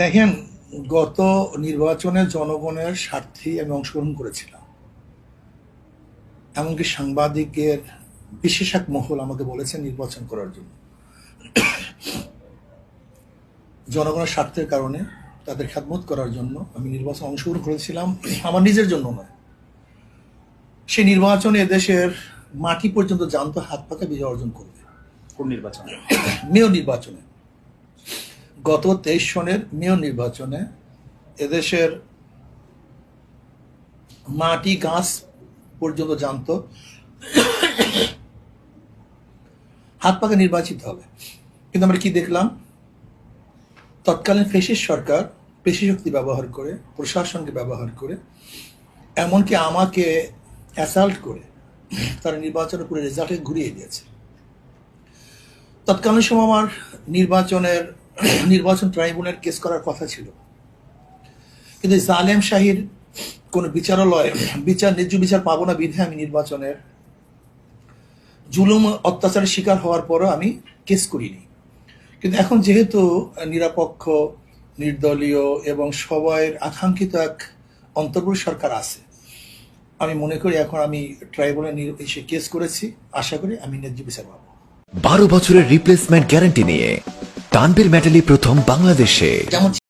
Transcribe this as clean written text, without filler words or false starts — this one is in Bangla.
দেখেন, গত নির্বাচনে জনগণের স্বার্থেই আমি অংশগ্রহণ করেছিলাম। এমনকি সাংবাদিকের বিশেষ এক মহল আমাকে বলেছে নির্বাচন করার জন্য। জনগণের স্বার্থের কারণে, তাদের খেদমত করার জন্য আমি নির্বাচনে অংশগ্রহণ করেছিলাম, আমার নিজের জন্য নয়। সেই নির্বাচনে এদেশের মাটি পর্যন্ত জানতো হাত পাকা বিজয় অর্জন করবে। কোন নির্বাচনে? মেয়র নির্বাচনে, গত 23 সনের মেয়র নির্বাচনে এদেশের মাটি গাছ পর্যন্ত জানতো হাত পাকা নির্বাচিত হবে। কিন্তু আমরা কি দেখলাম? তৎকালীন ফ্যাসিস্ট সরকার পেশি শক্তি ব্যবহার করে, প্রশাসনকে ব্যবহার করে, এমনকি আমাকে অ্যাসাল্ট করে তারা নির্বাচনের পুরো রেজাল্টকে ঘুরিয়ে দিয়েছে। তৎকালীন সময় আমার নির্বাচন ট্রাইব্যুনাল কেস করার কথা ছিল, কিন্তু জালেম শাহীর কোনো বিচারালয় ন্যায্য বিচার পাবো না বিধে আমি নির্বাচনের জুলুম অত্যাচারের শিকার হওয়ার পরও আমি কেস করিনি। কিন্তু এখন যেহেতু নিরপেক্ষ, নির্দলীয় এবং সবার আকাঙ্ক্ষিত এক অন্তর্বর্তী সরকার আছে, আমি মনে করি এখন আমি ট্রাইব্যুনালে এসে কেস করেছি, আশা করি আমি ন্যায্য বিচার পাবো। 12 বছরের রিপ্লেসমেন্ট গ্যারান্টি নিয়ে তানভীর মেটালি প্রথম বাংলাদেশে। যেমন